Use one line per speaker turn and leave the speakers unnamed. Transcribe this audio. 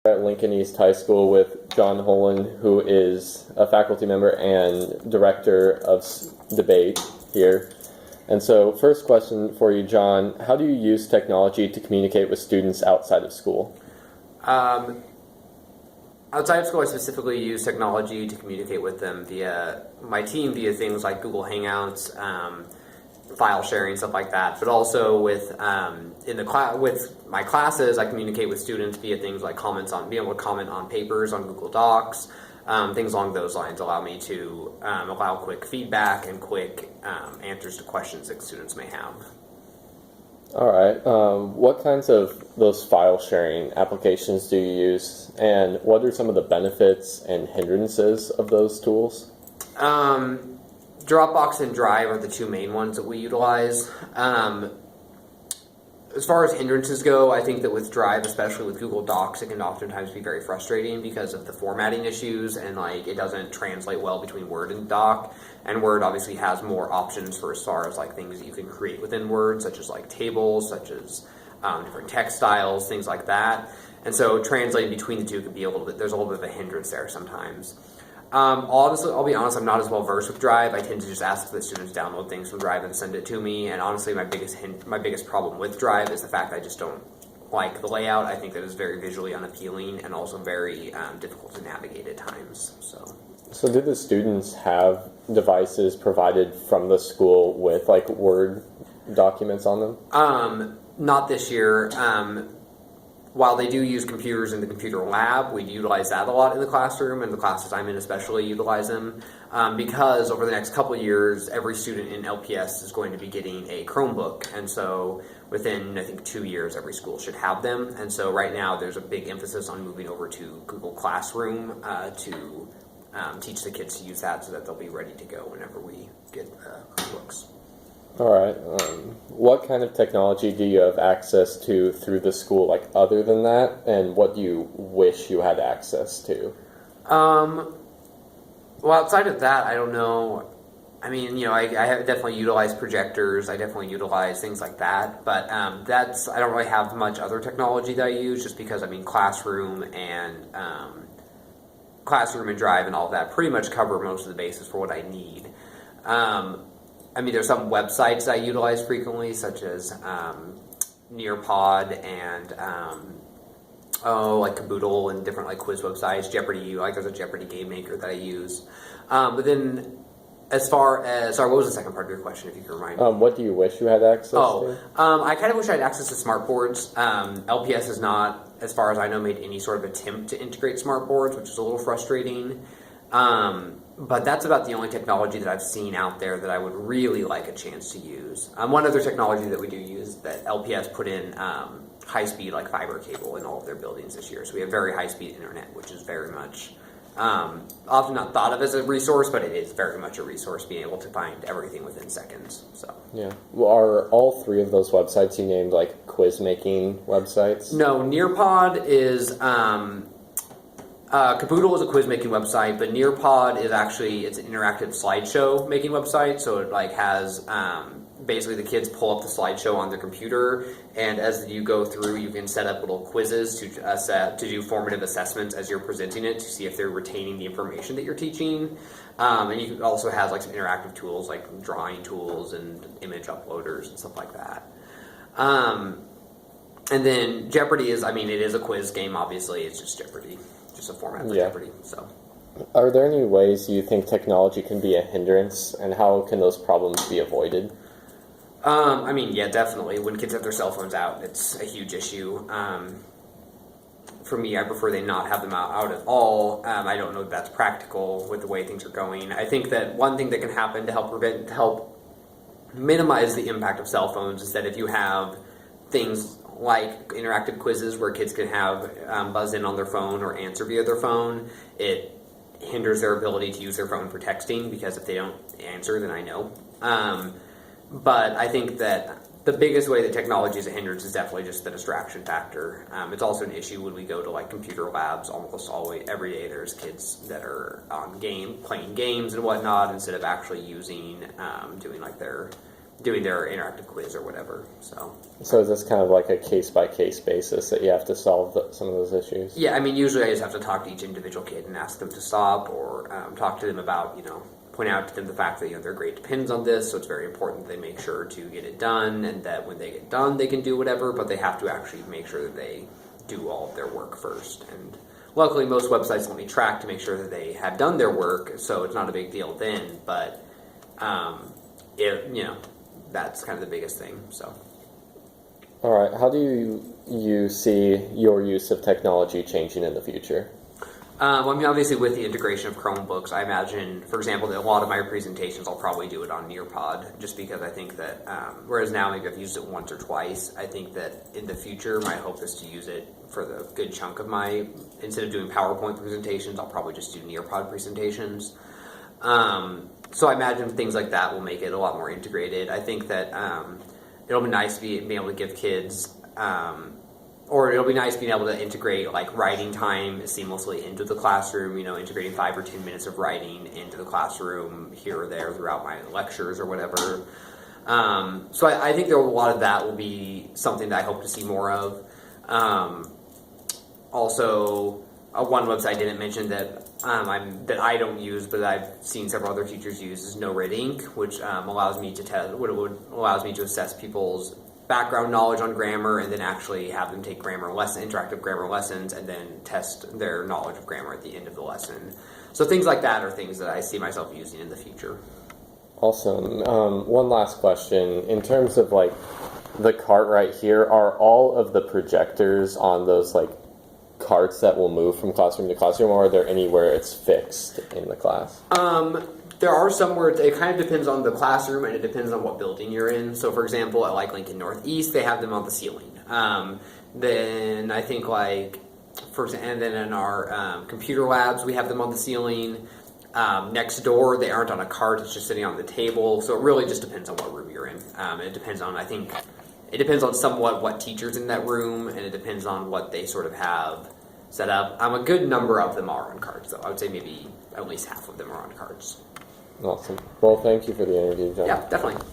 At Lincoln East High School with John Holland, who is a faculty member and director of debate here. And so, first question for you, John, how do you use technology to communicate with students outside of school?
Outside of school, I specifically use technology to communicate with them via my team, via things like Google Hangouts, file sharing, stuff like that. But also with with my classes, I communicate with students via things like being able to comment on papers on Google Docs. Things along those lines allow me to allow quick feedback and quick answers to questions that students may have.
All right. What kinds of those file sharing applications do you use, and what are some of the benefits and hindrances of those tools?
Dropbox and Drive are the two main ones that we utilize. As far as hindrances go, I think that with Drive, especially with Google Docs, it can oftentimes be very frustrating because of the formatting issues and it doesn't translate well between Word and Doc. And Word obviously has more options for as far as things that you can create within Word, such as tables, such as different text styles, things like that. And so translating between the two could be there's a little bit of a hindrance there sometimes. Honestly, I'll be honest, I'm not as well versed with Drive. I tend to just ask the students download things from Drive and send it to me. And honestly, my biggest problem with Drive is the fact that I just don't like the layout. I think that it's very visually unappealing and also very difficult to navigate at times.
So do the students have devices provided from the school with Word documents on them?
Not this year. While they do use computers in the computer lab, we utilize that a lot in the classroom, and the classes I'm in especially utilize them because over the next couple of years, every student in LPS is going to be getting a Chromebook, and so within, I think, 2 years, every school should have them. And so right now, there's a big emphasis on moving over to Google Classroom to teach the kids to use that so that they'll be ready to go whenever we get Chromebooks.
All right. What kind of technology do you have access to through the school, other than that, and what do you wish you had access to?
Well, outside of that, I don't know. I mean, I have definitely utilized projectors. I definitely utilize things like that. But I don't really have much other technology that I use just because, Classroom and Drive and all of that pretty much cover most of the bases for what I need. There's some websites I utilize frequently, such as Nearpod and Caboodle and different quiz websites. Jeopardy, there's a Jeopardy game maker that I use. But then, as far as what was the second part of your question? If you can remind me.
What do you wish you had access to?
I kind of wish I had access to smartboards. LPS has not, as far as I know, made any sort of attempt to integrate smartboards, which is a little frustrating. But that's about the only technology that I've seen out there that I would really like a chance to use. One other technology that we do use that LPS put in high-speed fiber cable in all of their buildings this year. So we have very high-speed internet, which is very much often not thought of as a resource, but it is very much a resource, being able to find everything within seconds. So
yeah, well, are all three of those websites you named quiz-making websites?
No, Nearpod is. Caboodle is a quiz-making website, but Nearpod is it's an interactive slideshow making website. So it has basically the kids pull up the slideshow on their computer, and as you go through, you can set up little quizzes to do formative assessments as you're presenting it to see if they're retaining the information that you're teaching. And you also has some interactive tools like drawing tools and image uploaders and stuff like that. And then Jeopardy is, it is a quiz game. Obviously, it's just Jeopardy. Just a format for Jeopardy. So,
are there any ways you think technology can be a hindrance, and how can those problems be avoided?
Yeah, definitely. When kids have their cell phones out, it's a huge issue. For me, I prefer they not have them out at all. I don't know if that's practical with the way things are going. I think that one thing that can happen to help minimize the impact of cell phones is that if you have things like interactive quizzes where kids can have buzz in on their phone or answer via their phone, it hinders their ability to use their phone for texting because if they don't answer, then I know. But I think that the biggest way that technology is a hindrance is definitely just the distraction factor. It's also an issue when we go to computer labs. Almost always every day there's kids that are playing games and whatnot instead of actually doing their doing their interactive quiz or whatever.
So is this kind of like a case-by-case basis that you have to solve some of those issues?
Yeah, I mean, usually I just have to talk to each individual kid and ask them to stop, or talk to them about, point out to them the fact that their grade depends on this, so it's very important that they make sure to get it done, and that when they get done, they can do whatever, but they have to actually make sure that they do all of their work first. And luckily, most websites let me track to make sure that they have done their work, so it's not a big deal then, but that's kind of the biggest thing. So.
All right. How do you see your use of technology changing in the future?
Obviously, with the integration of Chromebooks, I imagine, for example, that a lot of my presentations, I'll probably do it on Nearpod, just because I think that, whereas now maybe I've used it once or twice, I think that in the future, my hope is to use it for the good chunk of instead of doing PowerPoint presentations, I'll probably just do Nearpod presentations. So I imagine things like that will make it a lot more integrated. I think that it'll be nice to be able to give kids, or it'll be nice being able to integrate like writing time seamlessly into the classroom, integrating 5 or 10 minutes of writing into the classroom here or there throughout my lectures or whatever. So I think a lot of that will be something that I hope to see more of. Also, one website I didn't mention that that I don't use, but I've seen several other teachers use, is No Red Ink, which allows me to allows me to assess people's background knowledge on grammar, and then actually have them take interactive grammar lessons, and then test their knowledge of grammar at the end of the lesson. So things like that are things that I see myself using in the future.
Awesome. One last question. In terms of like the cart right here, are all of the projectors on those like carts that will move from classroom to classroom, or are there anywhere it's fixed in the class?
There are some where it kind of depends on the classroom, and it depends on what building you're in. So, for example, at like Lincoln Northeast, they have them on the ceiling. Then I think and then in our computer labs, we have them on the ceiling. Next door, they aren't on a cart; it's just sitting on the table. So it really just depends on what room you're in. It depends on somewhat what teachers in that room, and it depends on what they sort of have set up. A good number of them are on carts, though. I would say maybe at least half of them are on carts.
Awesome. Well, thank you for the interview, John.
Yeah, definitely.